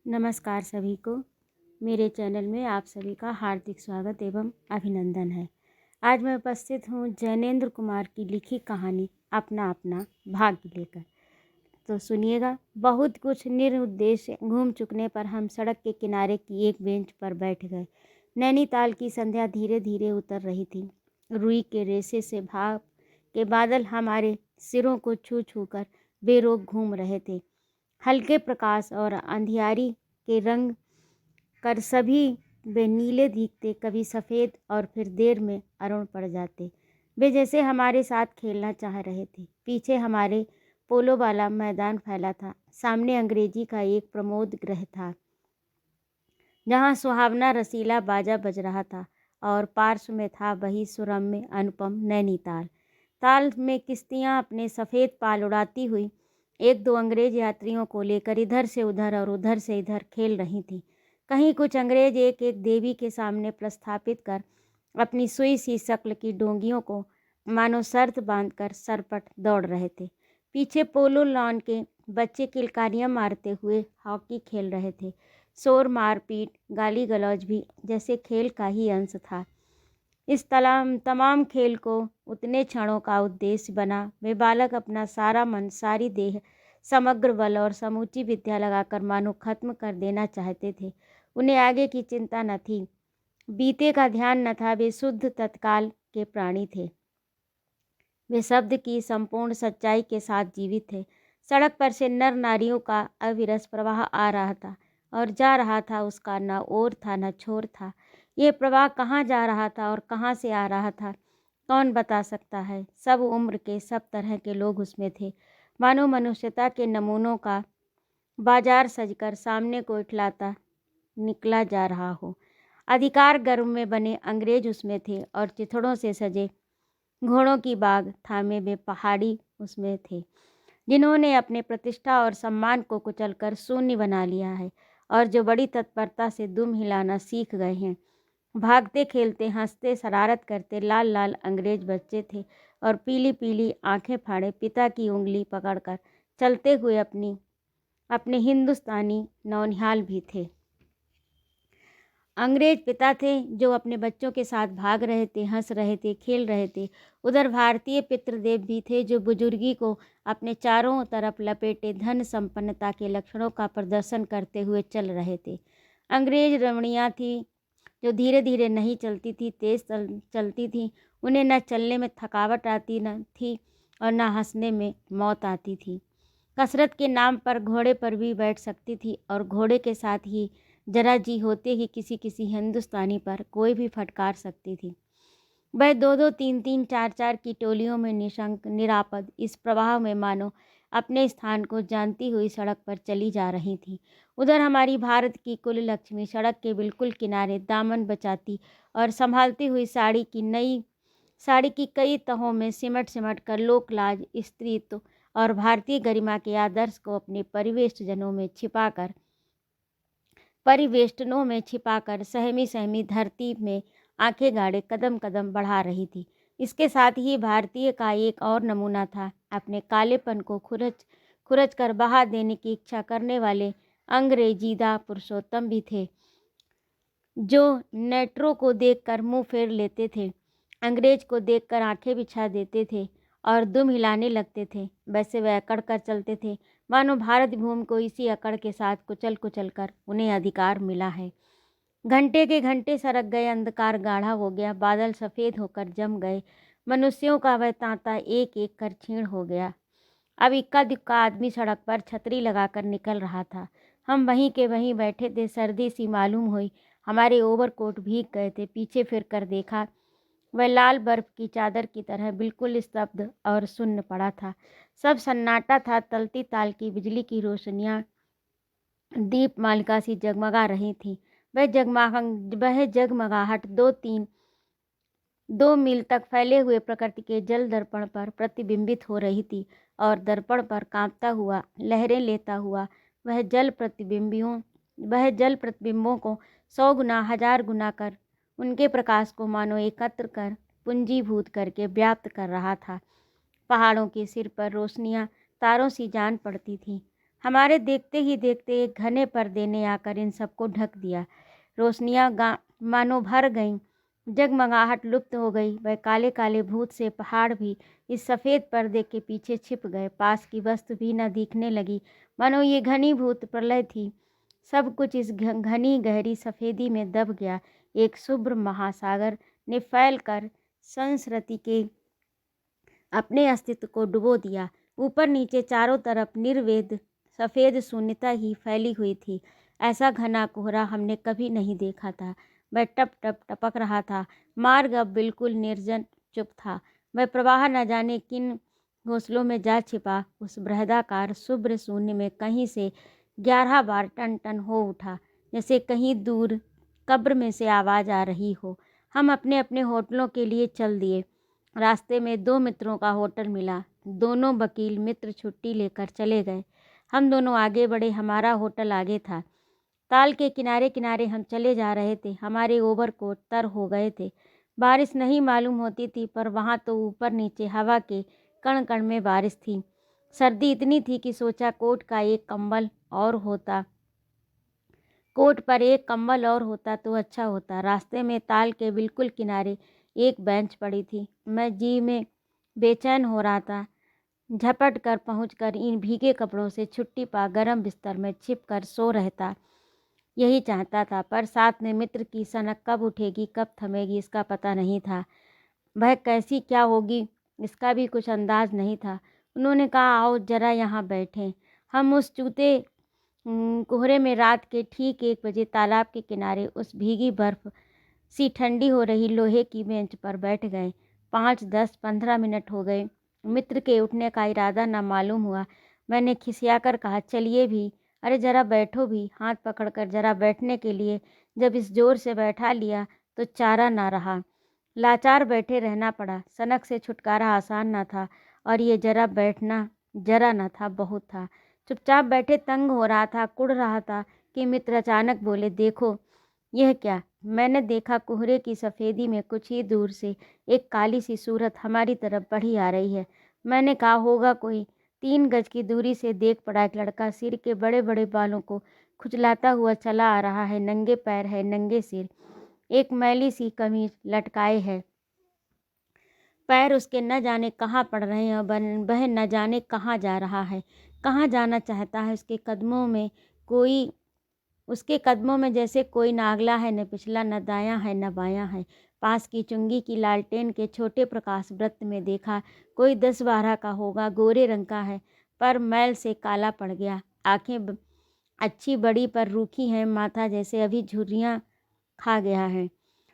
नमस्कार सभी को। मेरे चैनल में आप सभी का हार्दिक स्वागत एवं अभिनंदन है। आज मैं उपस्थित हूँ जैनेंद्र कुमार की लिखी कहानी अपना अपना भाग्य लेकर। तो सुनिएगा। बहुत कुछ निरुद्देश्य घूम चुकने पर हम सड़क के किनारे की एक बेंच पर बैठ गए। नैनीताल की संध्या धीरे धीरे उतर रही थी। रुई के रेशे से भाप के बादल हमारे सिरों को छू छू कर बेरोक घूम रहे थे। हल्के प्रकाश और अंधियारी के रंग कर सभी वे नीले दिखते, कभी सफ़ेद और फिर देर में अरुण पड़ जाते। वे जैसे हमारे साथ खेलना चाह रहे थे। पीछे हमारे पोलो वाला मैदान फैला था। सामने अंग्रेजी का एक प्रमोद गृह था जहाँ सुहावना रसीला बाजा बज रहा था और पार्श्व में था वही सुरम्य अनुपम नैनीताल। ताल में किश्तियाँ अपने सफ़ेद पाल उड़ाती हुई एक दो अंग्रेज यात्रियों को लेकर इधर से उधर और उधर से इधर खेल रही थी। कहीं कुछ अंग्रेज एक एक देवी के सामने प्रस्थापित कर अपनी सुई सी शक्ल की डोंगियों को मानो शर्त बांधकर सरपट दौड़ रहे थे। पीछे पोलो लॉन के बच्चे किलकारियां मारते हुए हॉकी खेल रहे थे। शोर, मारपीट, गाली गलौज भी जैसे खेल का ही अंश था। इस तमाम खेल को उतने क्षणों का उद्देश्य बना। वे बालक अपना सारा मन, सारी देह, समग्र बल और समूची विद्या लगाकर मानो खत्म कर देना चाहते थे। उन्हें आगे की चिंता न थी, बीते का ध्यान न था। वे शुद्ध तत्काल के प्राणी थे। वे शब्द की संपूर्ण सच्चाई के साथ जीवित थे। सड़क पर से नर नारियों का अविरस प्रवाह आ रहा था और जा रहा था। उसका न ओर था न छोर था। ये प्रवाह कहाँ जा रहा था और कहाँ से आ रहा था, कौन बता सकता है। सब उम्र के, सब तरह के लोग उसमें थे। मानो मनुष्यता के नमूनों का बाजार सजकर सामने को इठलाता निकला जा रहा हो। अधिकार गर्व में बने अंग्रेज उसमें थे और चिथड़ों से सजे घोड़ों की बाग थामे वे पहाड़ी उसमें थे, जिन्होंने अपने प्रतिष्ठा और सम्मान को कुचलकर शून्य बना लिया है और जो बड़ी तत्परता से दुम हिलाना सीख गए हैं। भागते, खेलते, हंसते, शरारत करते लाल लाल अंग्रेज बच्चे थे और पीली पीली आंखें फाड़े पिता की उंगली पकड़कर चलते हुए अपने हिंदुस्तानी नौनिहाल भी थे। अंग्रेज पिता थे जो अपने बच्चों के साथ भाग रहे थे, हंस रहे थे, खेल रहे थे। उधर भारतीय पितृदेव भी थे जो बुजुर्गी को अपने चारों तरफ लपेटे धन संपन्नता के लक्षणों का प्रदर्शन करते हुए चल रहे थे। अंग्रेज रमणियाँ थी जो धीरे धीरे नहीं चलती थी, तेज चलती थी। उन्हें न चलने में थकावट आती न थी और न हंसने में मौत आती थी। कसरत के नाम पर घोड़े पर भी बैठ सकती थी और घोड़े के साथ ही जरा जी होते ही किसी हिंदुस्तानी पर कोई भी फटकार सकती थी। वह दो दो, तीन तीन, चार चार की टोलियों में निशंक, निरापद इस प्रवाह में मानो अपने स्थान को जानती हुई सड़क पर चली जा रही थी। उधर हमारी भारत की कुल लक्ष्मी सड़क के बिल्कुल किनारे दामन बचाती और संभालती हुई साड़ी की कई तहों में सिमट सिमट कर लोकलाज, स्त्रीत्व और भारतीय गरिमा के आदर्श को अपने परिवेष्टनों में छिपाकर सहमी सहमी धरती में आंखें गाड़े कदम कदम बढ़ा रही थी। इसके साथ ही भारतीय का एक और नमूना था। अपने कालेपन को खुरच कर बहा देने की इच्छा करने वाले अंग्रेजीदा पुरुषोत्तम भी थे, जो नेट्रो को देखकर मुंह फेर लेते थे, अंग्रेज को देखकर आंखें बिछा देते थे और दुम हिलाने लगते थे। वैसे वह अकड़ कर चलते थे मानो भारत भूमि को इसी अकड़ के साथ कुचल कुचल कर उन्हें अधिकार मिला है। घंटे के घंटे सरक गए, अंधकार गाढ़ा हो गया, बादल सफ़ेद होकर जम गए, मनुष्यों का वह तांता एक एक कर क्षीण हो गया। अब इक्का दुक्का आदमी सड़क पर छतरी लगाकर निकल रहा था। हम वहीं के वहीं बैठे थे। सर्दी सी मालूम हुई, हमारे ओवरकोट भीग गए थे। पीछे फिर कर देखा, वह लाल बर्फ की चादर की तरह बिल्कुल स्तब्ध और सुन्न पड़ा था। सब सन्नाटा था। तलती ताल की बिजली की रोशनियाँ दीप मालिका सी जगमगा रही थीं। वह जगमगाहट 2 मील तक फैले हुए प्रकृति के जल दर्पण पर प्रतिबिंबित हो रही थी और दर्पण पर कांपता हुआ, लहरें लेता हुआ वह जल प्रतिबिंबों को 100 गुना, 1000 गुना कर उनके प्रकाश को मानो एकत्र कर, पूंजीभूत करके व्याप्त कर रहा था। पहाड़ों के सिर पर रोशनियां तारों सी जान पड़ती थीं। हमारे देखते ही देखते एक घने पर्दे ने आकर इन सबको ढक दिया। रोशनियां मानो भर गईं, जगमगाहट लुप्त हो गई। वह काले काले भूत से पहाड़ भी इस सफ़ेद पर्दे के पीछे छिप गए। पास की वस्तु भी न दिखने लगी, मानो ये घनीभूत प्रलय थी। सब कुछ इस घनी गहरी सफ़ेदी में दब गया। एक शुभ्र महासागर ने फैल कर संस्कृति के अपने अस्तित्व को डुबो दिया। ऊपर नीचे चारों तरफ निर्वेद सफ़ेद शून्यता ही फैली हुई थी। ऐसा घना कोहरा हमने कभी नहीं देखा था। वह टप टप टपक रहा था। मार्ग अब बिल्कुल निर्जन चुप था। वह प्रवाह न जाने किन घोंसलों में जा छिपा। उस बृहदाकार शुभ्र शून्य में कहीं से 11 बार टन टन हो उठा, जैसे कहीं दूर कब्र में से आवाज़ आ रही हो। हम अपने अपने होटलों के लिए चल दिए। रास्ते में 2 मित्रों का होटल मिला। दोनों वकील मित्र छुट्टी लेकर चले गए। हम दोनों आगे बढ़े। हमारा होटल आगे था। ताल के किनारे किनारे हम चले जा रहे थे। हमारे ओवरकोट तर हो गए थे। बारिश नहीं मालूम होती थी, पर वहाँ तो ऊपर नीचे हवा के कण कण में बारिश थी। सर्दी इतनी थी कि सोचा कोट पर एक कंबल और होता तो अच्छा होता। रास्ते में ताल के बिल्कुल किनारे एक बेंच पड़ी थी। मैं जी में बेचैन हो रहा था। झपट कर पहुँचकर इन भीगे कपड़ों से छुट्टी पा गर्म बिस्तर में छिप कर सो रहता, यही चाहता था। पर साथ में मित्र की सनक कब उठेगी कब थमेगी इसका पता नहीं था। वह कैसी क्या होगी इसका भी कुछ अंदाज नहीं था। उन्होंने कहा, आओ जरा यहाँ बैठें। हम उस चूते कोहरे में रात के ठीक 1 बजे तालाब के किनारे उस भीगी बर्फ सी ठंडी हो रही लोहे की बेंच पर बैठ गए। 5, 10, 15 मिनट हो गए। मित्र के उठने का इरादा न मालूम हुआ। मैंने खिसियाकर कहा, चलिए भी, अरे जरा बैठो भी। हाथ पकड़कर जरा बैठने के लिए जब इस जोर से बैठा लिया तो चारा ना रहा। लाचार बैठे रहना पड़ा। सनक से छुटकारा आसान न था, और ये जरा बैठना जरा न था, बहुत था। चुपचाप बैठे तंग हो रहा था, कुढ़ रहा था कि मित्र अचानक बोले, देखो यह क्या। मैंने देखा कोहरे की सफ़ेदी में कुछ ही दूर से एक काली सी सूरत हमारी तरफ बढ़ी आ रही है। मैंने कहा, होगा कोई। 3 गज की दूरी से देख पड़ा एक लड़का सिर के बड़े बड़े बालों को खुजलाता हुआ चला आ रहा है। नंगे पैर है, नंगे सिर, एक मैली सी कमीज लटकाए है। पैर उसके न जाने कहाँ पड़ रहे हैं और वह न जाने कहाँ जा रहा है, कहाँ जाना चाहता है। उसके कदमों में जैसे कोई न अगला है न पिछला, न दायां है न बायां है। पास की चुंगी की लालटेन के छोटे प्रकाश वृत्त में देखा, कोई 10-12 का होगा। गोरे रंग का है, पर मैल से काला पड़ गया। आंखें अच्छी बड़ी पर रूखी हैं, माथा जैसे अभी झुर्रियाँ खा गया है।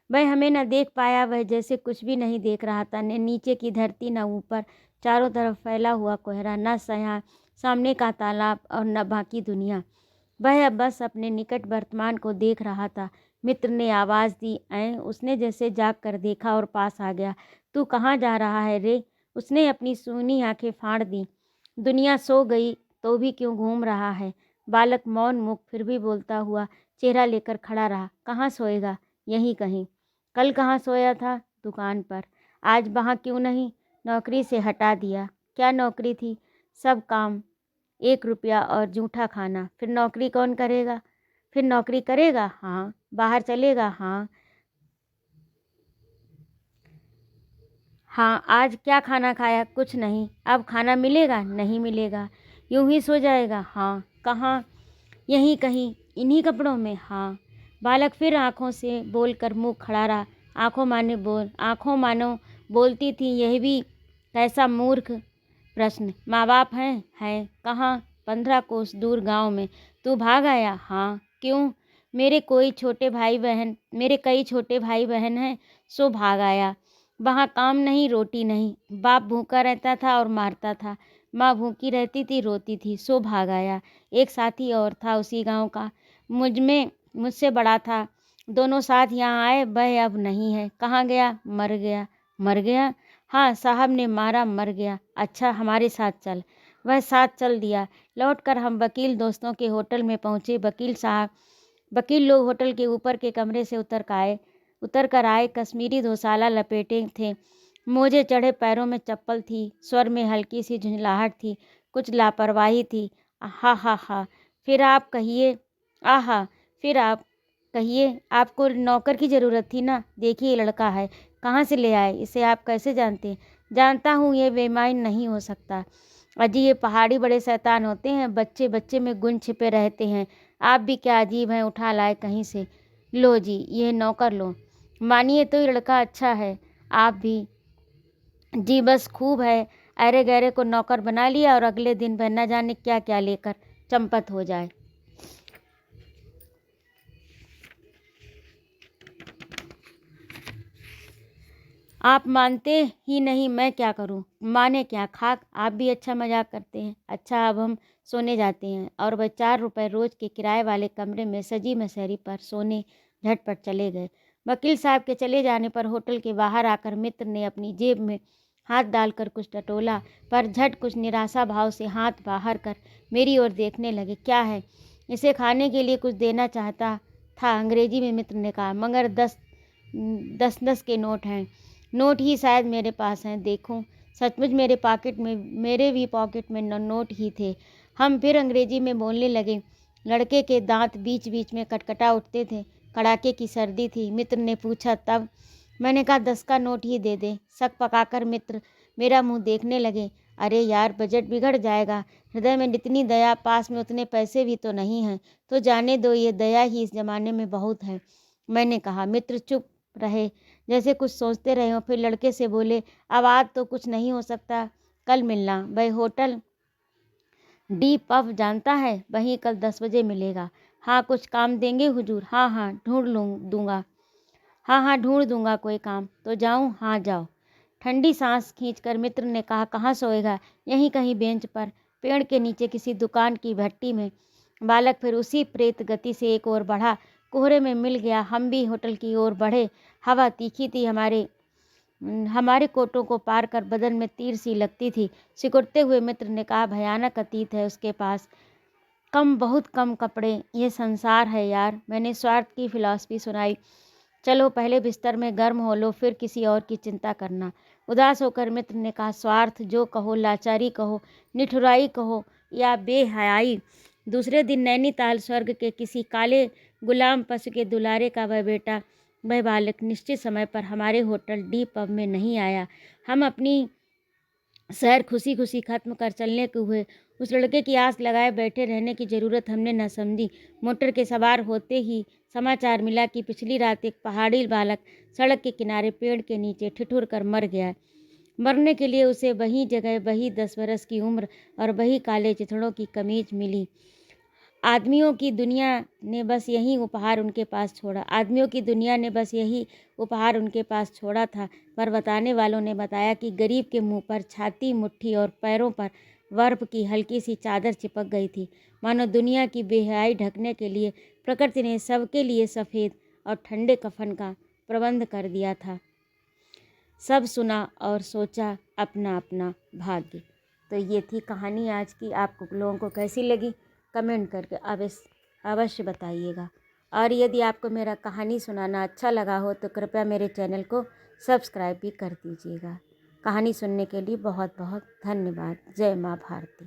वह हमें न देख पाया। वह जैसे कुछ भी नहीं देख रहा था। न नीचे की धरती, न ऊपर, चारों तरफ फैला हुआ कोहरा, न सामने का तालाब और न बाकी दुनिया। वह अब बस अपने निकट वर्तमान को देख रहा था। मित्र ने आवाज़ दी, ऐं। उसने जैसे जाग कर देखा और पास आ गया। तू कहाँ जा रहा है रे? उसने अपनी सूनी आंखें फाड़ दी। दुनिया सो गई तो भी क्यों घूम रहा है? बालक मौन मुख फिर भी बोलता हुआ चेहरा लेकर खड़ा रहा। कहाँ सोएगा? यहीं कहीं। कल कहाँ सोया था? दुकान पर। आज वहाँ क्यों नहीं? नौकरी से हटा दिया। क्या नौकरी थी? सब काम, 1 रुपया और जूठा खाना। फिर नौकरी कौन करेगा? फिर नौकरी करेगा? हाँ। बाहर चलेगा? हाँ। हाँ। आज क्या खाना खाया? कुछ नहीं। अब खाना मिलेगा? नहीं मिलेगा। यूं ही सो जाएगा? हाँ। कहाँ? यहीं कहीं, इन्हीं कपड़ों में? हाँ। बालक फिर आंखों से बोलकर मुंह खड़ा रहा। आंखों मानो बोलती थी, यह भी कैसा मूर्ख प्रश्न। माँ बाप हैं? हैं। कहाँ? 15 कोस दूर गांव में। तू भाग आया? हाँ। क्यों? मेरे कई छोटे भाई बहन हैं, सो भाग आया। वहाँ काम नहीं, रोटी नहीं। बाप भूखा रहता था और मारता था। माँ भूखी रहती थी, रोती थी, सो भाग आया। एक साथी और था उसी गांव का, मुझसे बड़ा था। दोनों साथ यहाँ आए। वह अब नहीं है। कहाँ गया? मर गया। मर गया? हाँ, साहब ने मारा, मर गया। अच्छा, हमारे साथ चल। वह साथ चल दिया। लौटकर हम वकील दोस्तों के होटल में पहुँचे। वकील लोग होटल के ऊपर के कमरे से उतर कर आए। कश्मीरी दोसाला लपेटे थे, मोजे चढ़े, पैरों में चप्पल थी। स्वर में हल्की सी झुंझलाहट थी, कुछ लापरवाही थी। हा हा हा फिर आप कहिए, आहा फिर आप कहिए, आपको नौकर की ज़रूरत थी ना? देखिए ये लड़का है, कहाँ से ले आए? इसे आप कैसे जानते हैं? जानता हूँ ये बेईमान नहीं हो सकता। अजी ये पहाड़ी बड़े शैतान होते हैं, बच्चे बच्चे में गुण छिपे रहते हैं। आप भी क्या अजीब हैं, उठा लाए कहीं से। लो जी ये नौकर लो। मानिए तो ये लड़का अच्छा है। आप भी जी बस खूब है। अरे गहरे को नौकर बना लिया और अगले दिन वह न जाने क्या क्या लेकर चंपत हो जाए। आप मानते ही नहीं, मैं क्या करूं? माने क्या खाक, आप भी अच्छा मजाक करते हैं। अच्छा अब हम सोने जाते हैं। और वह 4 रुपए रोज के किराए वाले कमरे में सजी मसहरी पर सोने झटपट चले गए। वकील साहब के चले जाने पर होटल के बाहर आकर मित्र ने अपनी जेब में हाथ डालकर कुछ टटोला, पर झट कुछ निराशा भाव से हाथ बाहर कर मेरी ओर देखने लगे। क्या है? इसे खाने के लिए कुछ देना चाहता था, अंग्रेजी में मित्र ने कहा। मगर 10-10 के नोट हैं। नोट ही शायद मेरे पास हैं, देखूं। सचमुच मेरे भी पॉकेट में नोट ही थे। हम फिर अंग्रेजी में बोलने लगे। लड़के के दांत बीच बीच में कटकटा उठते थे। कड़ाके की सर्दी थी। मित्र ने पूछा तब? मैंने कहा 10 का नोट ही दे दे। शक पकाकर मित्र मेरा मुंह देखने लगे। अरे यार बजट बिगड़ जाएगा। हृदय में इतनी दया, पास में उतने पैसे भी तो नहीं हैं। तो जाने दो, ये दया ही इस जमाने में बहुत है, मैंने कहा। मित्र चुप रहे, जैसे कुछ सोचते रहे हो। फिर लड़के से बोले, अब आज तो कुछ नहीं हो सकता, कल मिलना। वही होटल डी पब जानता है, वहीं कल 10 बजे मिलेगा। हाँ कुछ काम देंगे हुजूर? हाँ हाँ दूंगा। हाँ हाँ ढूंढ दूंगा कोई काम। तो जाऊं? हाँ जाओ। ठंडी सांस खींचकर मित्र ने कहा, कहाँ सोएगा? यहीं कहीं बेंच पर, पेड़ के नीचे किसी दुकान की भट्टी में। बालक फिर उसी प्रेत गति से एक ओर बढ़ा। कोहरे में मिल गया। हम भी होटल की ओर बढ़े। हवा तीखी थी। हमारे कोटों को पार कर बदन में तीर सी लगती थी। सिकुड़ते हुए मित्र ने कहा, भयानक अतीत है उसके पास, कम बहुत कम कपड़े। ये संसार है यार। मैंने स्वार्थ की फिलॉसफी सुनाई। चलो पहले बिस्तर में गर्म हो लो, फिर किसी और की चिंता करना। उदास होकर मित्र ने कहा, स्वार्थ जो कहो, लाचारी कहो, निठुराई कहो या बेहयाई। दूसरे दिन नैनीताल स्वर्ग के किसी काले गुलाम पशु के दुलारे का वह बेटा, वह बालक निश्चित समय पर हमारे होटल डी पब में नहीं आया। हम अपनी सैर खुशी खुशी खत्म कर चलने के हुए। उस लड़के की आस लगाए बैठे रहने की ज़रूरत हमने न समझी। मोटर के सवार होते ही समाचार मिला कि पिछली रात एक पहाड़ी बालक सड़क के किनारे पेड़ के नीचे ठिठुर कर मर गया। मरने के लिए उसे वही जगह, वही 10 बरस की उम्र और वही काले चिथड़ों की कमीज मिली। आदमियों की दुनिया ने बस यही उपहार उनके पास छोड़ा। आदमियों की दुनिया ने बस यही उपहार उनके पास छोड़ा था। पर बताने वालों ने बताया कि गरीब के मुंह पर, छाती, मुट्ठी और पैरों पर बर्फ की हल्की सी चादर चिपक गई थी। मानो दुनिया की बेहयाई ढकने के लिए प्रकृति ने सबके लिए सफ़ेद और ठंडे कफन का प्रबंध कर दिया था। सब सुना और सोचा अपना अपना भाग्य। तो ये थी कहानी आज की। आपको लोगों को कैसी लगी कमेंट करके अवश्य बताइएगा। और यदि आपको मेरा कहानी सुनाना अच्छा लगा हो तो कृपया मेरे चैनल को सब्सक्राइब भी कर दीजिएगा। कहानी सुनने के लिए बहुत बहुत धन्यवाद। जय माँ भारती।